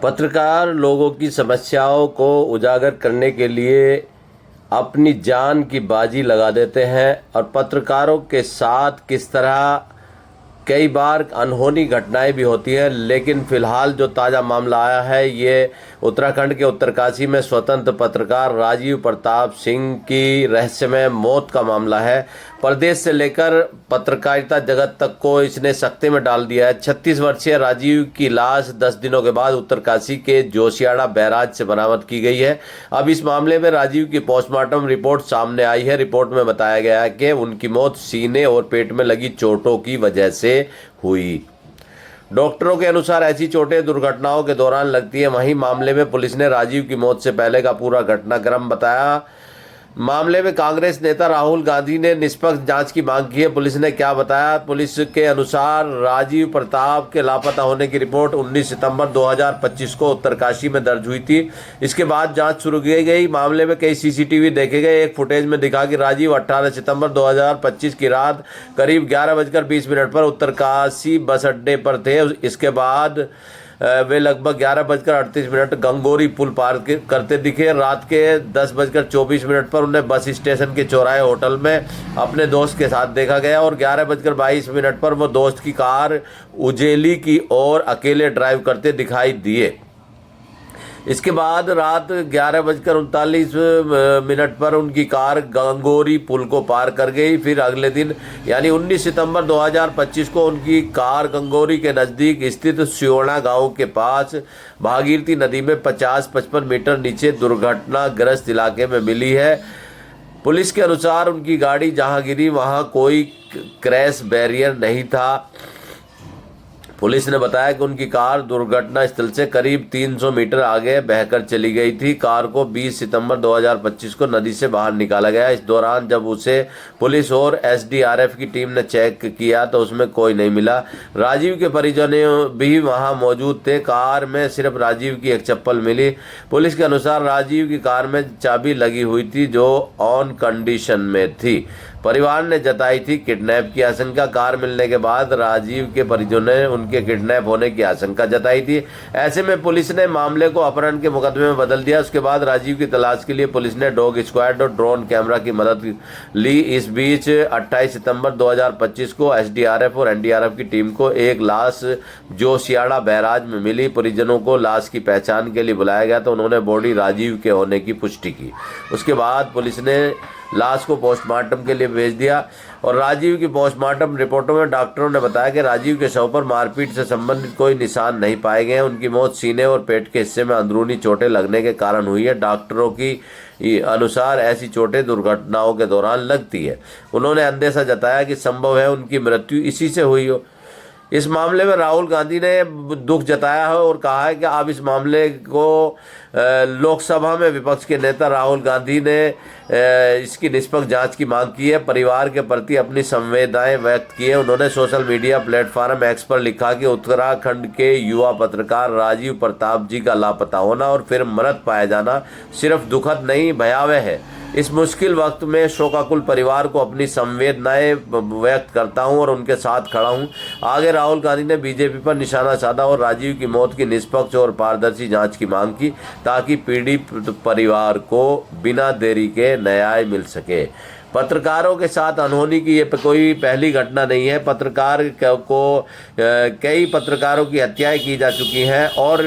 पत्रकार लोगों की समस्याओं को उजागर करने के लिए अपनी जान की बाजी लगा देते हैं और पत्रकारों के साथ किस तरह कई बार अनहोनी घटनाएं भी होती हैं। लेकिन फिलहाल जो ताज़ा मामला आया है ये उत्तराखंड के उत्तरकाशी में स्वतंत्र पत्रकार राजीव प्रताप सिंह की रहस्यमय मौत का मामला है। प्रदेश से लेकर पत्रकारिता जगत तक को इसने सख्ते में डाल दिया है। 36 वर्षीय राजीव की लाश 10 दिनों के बाद उत्तरकाशी के जोशियाड़ा बैराज से बरामद की गई है। अब इस मामले में राजीव की पोस्टमार्टम रिपोर्ट सामने आई है। रिपोर्ट में बताया गया है कि उनकी मौत सीने और पेट में लगी चोटों की वजह से हुई। डॉक्टरों के अनुसार ऐसी चोटें दुर्घटनाओं के दौरान लगती है। वहीं मामले में पुलिस ने राजीव की मौत से पहले का पूरा घटनाक्रम बताया। मामले में कांग्रेस नेता राहुल गांधी ने निष्पक्ष जांच की मांग की है। पुलिस ने क्या बताया? पुलिस के अनुसार राजीव प्रताप के लापता होने की रिपोर्ट 19 सितंबर 2025 को उत्तरकाशी में दर्ज हुई थी। इसके बाद जांच शुरू की गई। मामले में कई सीसीटीवी देखे गए। एक फुटेज में दिखा कि राजीव 18 सितंबर 2025 की रात करीब 11:20 पर उत्तरकाशी बस अड्डे पर थे। इसके बाद वे लगभग 11:38 गंगोरी पुल पार करते दिखे। रात के 10:24 पर उन्हें बस स्टेशन के चौराहे होटल में अपने दोस्त के साथ देखा गया और 11:22 पर वो दोस्त की कार उजेली की ओर अकेले ड्राइव करते दिखाई दिए। इसके बाद रात 11:39 पर उनकी कार गंगोरी पुल को पार कर गई। फिर अगले दिन यानी 19 सितंबर 2025 को उनकी कार गंगोरी के नज़दीक स्थित स्योड़ा गांव के पास भागीरथी नदी में 50-55 मीटर नीचे दुर्घटनाग्रस्त इलाके में मिली है। पुलिस के अनुसार उनकी गाड़ी जहां गिरी वहां कोई क्रैश बैरियर नहीं था। पुलिस ने बताया कि उनकी कार दुर्घटना स्थल से करीब 300 मीटर आगे बहकर चली गई थी। कार को 20 सितंबर 2025 को नदी से बाहर निकाला गया। इस दौरान जब उसे पुलिस और एसडीआरएफ की टीम ने चेक किया तो उसमें कोई नहीं मिला। राजीव के परिजन भी वहां मौजूद थे। कार में सिर्फ राजीव की एक चप्पल मिली। पुलिस के अनुसार राजीव की कार में चाबी लगी हुई थी जो ऑन कंडीशन में थी। परिवार ने जताई थी किडनैप की आशंका। कार मिलने के बाद राजीव के परिजनों ने उनके किडनैप होने की आशंका जताई थी। ऐसे में पुलिस ने मामले को अपहरण के मुकदमे में बदल दिया। उसके बाद राजीव की तलाश के लिए पुलिस ने डॉग स्क्वाड और ड्रोन कैमरा की मदद ली। इस बीच 28 सितंबर 2025 को एसडीआरएफ और एनडीआरएफ की टीम को एक लाश जोशियाड़ा बैराज में मिली। परिजनों को लाश की पहचान के लिए बुलाया गया तो उन्होंने बॉडी राजीव के होने की पुष्टि की। उसके बाद पुलिस ने लाश को पोस्टमार्टम के लिए भेज दिया और राजीव की पोस्टमार्टम रिपोर्टों में डॉक्टरों ने बताया कि राजीव के शव पर मारपीट से संबंधित कोई निशान नहीं पाए गए हैं। उनकी मौत सीने और पेट के हिस्से में अंदरूनी चोटें लगने के कारण हुई है। डॉक्टरों की अनुसार ऐसी चोटें दुर्घटनाओं के दौरान लगती है। उन्होंने अंदेशा जताया कि संभव है उनकी मृत्यु इसी से हुई हो। इस मामले में राहुल गांधी ने दुख जताया है और कहा है कि अब इस मामले को लोकसभा में विपक्ष के नेता राहुल गांधी ने इसकी निष्पक्ष जांच की मांग की है। परिवार के प्रति अपनी संवेदनाएं व्यक्त की है। उन्होंने सोशल मीडिया प्लेटफॉर्म एक्स पर लिखा कि उत्तराखंड के युवा पत्रकार राजीव प्रताप जी का लापता होना और फिर मृत पाया जाना सिर्फ दुखद नहीं भयावह है। इस मुश्किल वक्त में शोकाकुल परिवार को अपनी संवेदनाएं व्यक्त करता हूं और उनके साथ खड़ा हूं। आगे राहुल गांधी ने बीजेपी पर निशाना साधा और राजीव की मौत की निष्पक्ष और पारदर्शी जांच की मांग की ताकि पीड़ित परिवार को बिना देरी के न्याय मिल सके। पत्रकारों के साथ अनहोनी की ये कोई पहली घटना नहीं है। पत्रकार को कई पत्रकारों की हत्याएं की जा चुकी हैं और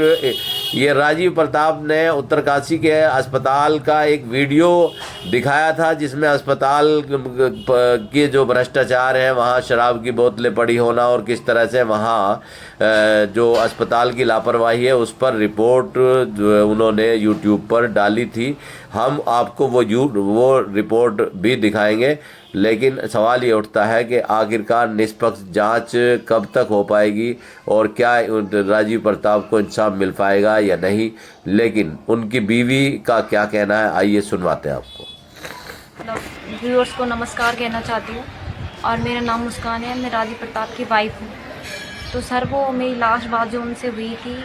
ये राजीव प्रताप ने उत्तरकाशी के अस्पताल का एक वीडियो दिखाया था जिसमें अस्पताल के जो भ्रष्टाचार है, वहाँ शराब की बोतलें पड़ी होना और किस तरह से वहाँ जो अस्पताल की लापरवाही है उस पर रिपोर्ट उन्होंने यूट्यूब पर डाली थी। हम आपको वो रिपोर्ट भी दिखाएंगे। लेकिन सवाल ये उठता है कि आखिरकार निष्पक्ष जांच कब तक हो पाएगी और क्या राजीव प्रताप को इंसाफ मिल पाएगा या नहीं। लेकिन उनकी बीवी का क्या कहना है, आइए सुनवाते हैं आपको। व्यूअर्स को नमस्कार कहना चाहती हूँ और मेरा नाम मुस्कान है। मैं राजीव प्रताप की वाइफ हूँ। तो सर वो मेरी लास्ट बात जो उनसे हुई थी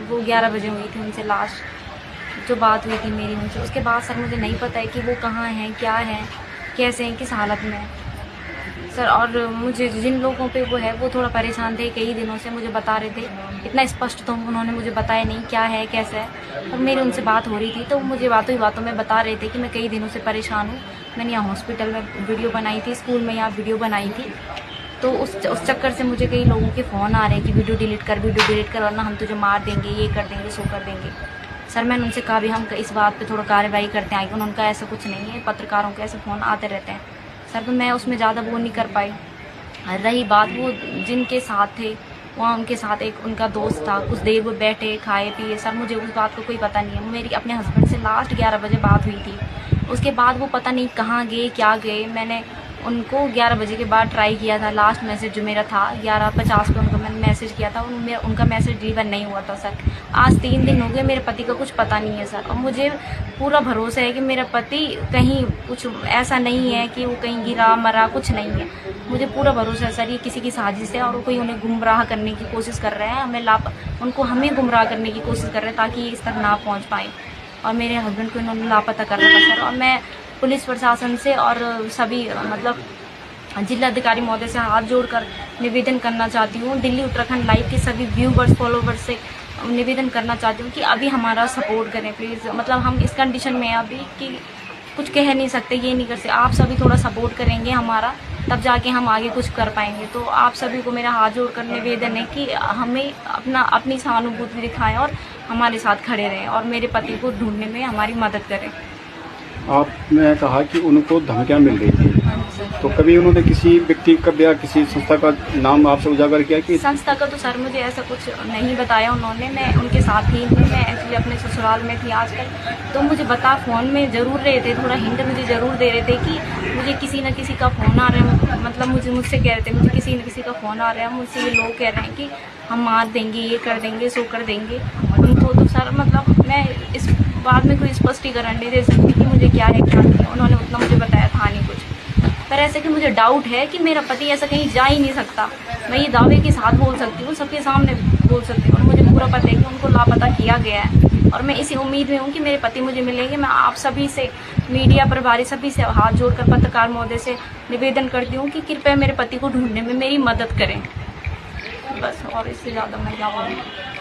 वो 11 बजे हुई थी। उनसे लास्ट जो बात हुई थी मेरी उनसे, उसके बाद सर मुझे नहीं पता है कि वो कहाँ हैं, क्या हैं, कैसे हैं, किस हालत में हैं। सर और मुझे जिन लोगों पे वो है वो थोड़ा परेशान थे, कई दिनों से मुझे बता रहे थे, इतना स्पष्ट तो उन्होंने मुझे बताया नहीं क्या है कैसा है। और मेरी उनसे बात हो रही थी तो मुझे बातों ही बातों में बता रहे थे कि मैं कई दिनों से परेशान हूँ। मैंने यहाँ हॉस्पिटल में वीडियो बनाई थी, स्कूल में यहाँ वीडियो बनाई थी, तो उस चक्कर से मुझे कई लोगों के फ़ोन आ रहे हैं कि वीडियो डिलीट कर वरना हम तुझे मार देंगे, ये कर देंगे, सो कर देंगे। सर मैंने उनसे कहा भी हम इस बात पे थोड़ा कार्रवाई करते हैं आगे। उनका ऐसा कुछ नहीं है, पत्रकारों के ऐसे फ़ोन आते रहते हैं सर, तो मैं उसमें ज़्यादा वो नहीं कर पाई। रही बात वो जिनके साथ थे, वहाँ उनके साथ एक उनका दोस्त था, कुछ देर वो बैठे खाए पिए, सर मुझे उस बात का कोई पता नहीं है। मेरी अपने हस्बैंड से लास्ट 11 बजे बात हुई थी, उसके बाद वो पता नहीं कहाँ गए क्या गए। मैंने उनको 11 बजे के बाद ट्राई किया था, लास्ट मैसेज जो मेरा था 11:50 पे उनको मैंने मैसेज किया था, उनका मैसेज डिलीवर नहीं हुआ था सर। आज 3 दिन हो गए, मेरे पति का कुछ पता नहीं है सर, और मुझे पूरा भरोसा है कि मेरा पति कहीं कुछ ऐसा नहीं है कि वो कहीं गिरा मरा, कुछ नहीं है। मुझे पूरा भरोसा है सर ये किसी की साजिश है और वो कोई उन्हें गुमराह करने की कोशिश कर रहे हैं, हमें गुमराह करने की कोशिश कर रहे हैं ताकि ये इस तक ना पहुँच पाए। और मेरे हस्बैंड को इन्होंने लापता कर रखा सर, और मैं पुलिस प्रशासन से और सभी मतलब जिलाधिकारी महोदय से हाथ जोड़कर निवेदन करना चाहती हूँ, दिल्ली उत्तराखंड लाइव के सभी व्यूवर्स फॉलोवर्स से निवेदन करना चाहती हूँ कि अभी हमारा सपोर्ट करें प्लीज़। मतलब हम इस कंडीशन में हैं अभी कि कुछ कह नहीं सकते, ये नहीं कर सकते। आप सभी थोड़ा सपोर्ट करेंगे हमारा, तब जाके हम आगे कुछ कर पाएंगे। तो आप सभी को मेरा हाथ जोड़कर निवेदन है कि हमें अपनी सहानुभूति दिखाएं और हमारे साथ खड़े रहें और मेरे पति को ढूंढने में हमारी मदद करें। आपने कहा कि उनको धमकियां मिल रही थी, तो कभी उन्होंने किसी व्यक्ति का या किसी संस्था का नाम आपसे उजागर किया कि संस्था का? तो सर मुझे ऐसा कुछ नहीं बताया उन्होंने, मैं उनके साथ ही थी, मैं एक्चुअली अपने ससुराल में थी आजकल। तो मुझे फ़ोन में ज़रूर रहे थे, थोड़ा हिंट मुझे ज़रूर दे रहे थे कि मुझे किसी न किसी का फ़ोन आ रहा है, मतलब मुझसे कह रहे थे मुझे किसी न किसी का फ़ोन आ रहा है, मुझसे ये लोग कह रहे हैं कि हम मार देंगे, ये कर देंगे, सो कर देंगे उनको। तो सर मतलब मैं इस बात में कोई स्पष्टीकरण नहीं दे सकती कि मुझे क्या है क्या नहीं। उन्होंने उतना मुझे बताया था नहीं कुछ, पर ऐसे कि मुझे डाउट है कि मेरा पति ऐसा कहीं जा ही नहीं सकता। मैं ये दावे के साथ बोल सकती हूँ, सबके सामने बोल सकती हूँ, और मुझे पूरा पता है कि उनको लापता किया गया है। और मैं इसी उम्मीद में हूँ कि मेरे पति मुझे मिलेंगे। मैं आप सभी से, मीडिया प्रभारी सभी से हाथ जोड़कर पत्रकार महोदय से निवेदन करती हूँ कि कृपया मेरे पति को ढूंढने में मेरी मदद करें, बस। और इससे ज़्यादा मैं क्या बोलूँ।